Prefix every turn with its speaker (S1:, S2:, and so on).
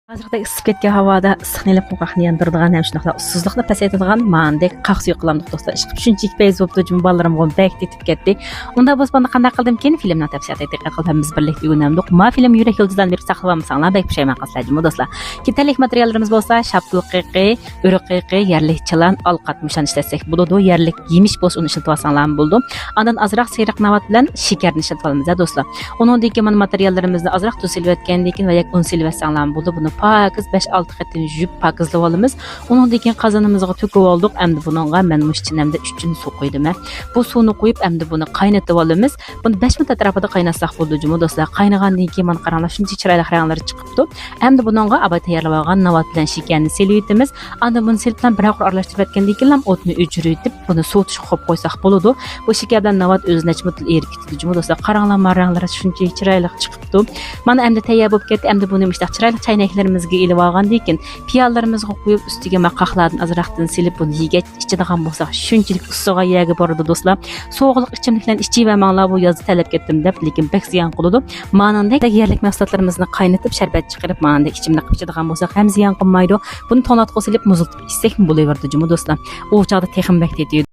S1: Hazırda ısıp ketken havada ısıqnelip qoqaqni yandırdıgan hem şunaqla ussuzluqni pasaytadigan mandek qaq suyu qilamdiq dostlar. Işqib shunchalik payz bo'pti, jum ballalarim qo'l bak tetib ketdi. Unda bosbanda qanday qildimkin filmni tafsilat diqqat qilib biz birlikda o'ynamdik. Ma film yurak yulduzdan berib saqlamasanlar bak pushaymon qilsajmi dostlar. Ketalik materiallarimiz bo'lsa shaptul qiqi, o'riq qiqi, yerlik chilan, olqat mushan ishlasak bo'ladi. Yerlik yemish bo's uni ishlatib olsanglar bo'ldi. Andan azroq siyriq navat bilan shakarni ishlatib olamiz dostlar. Uningdek mana materiallarimizni azroq tusilvatgandan keyin va yak un silvatsanglar bo'ldi. Buni pakiz 5-6 qatim yuvib pakizlab olamiz. Uningdan keyin qozonimizga to'kib oldik. Endi buningga men mushchinamda 3 chin suv qo'ydim. Bu suvni qo'yib endi buni qaynatib olamiz. Buni 5 minut atrofida qaynatsak bo'ldi juma do'stlar. Qaynagandan keyin mana qaranglar shuncha chiroyli ranglar chiqibdi. Endi buningga abay tayyorlab olgan navat bilan shakarni silib Anda buni silib bilan bir oqir aralashtirib etgandan keyin o'tni o'chirib buni sovutishga qo'yib qo'ysak bo'ladi. Bu shakar bilan navat o'zini ichmutl erib ketdi juma do'stlar. Qaranglar ranglari shuncha chiroyli chiqibdi. Mana endi tayyor bo'lib ketdi. Endi buni mishtaq chiroyli chaynaklarımızga ilib olgandan keyin piyolarimizga qo'yib ustiga maqaqlardan azroqdan silib buni yegach ichidigan bo'lsak shunchalik ussiga yegi boradi do'stlar. Sovuqlik ichimliklarni ichib manglar bu yozda talab ketdim deb, lekin bek ziyon qiladi. Manandek yerlik mahsulotlarimizni qaynatib sharbat chiqarib manandek ichimlik ichadigan bo'lsak ham ziyon qilmaydi. Buni tonatga silib muzlatib ichsak bo'laverdi juma do'stlar. U chaqda texim bek dedi.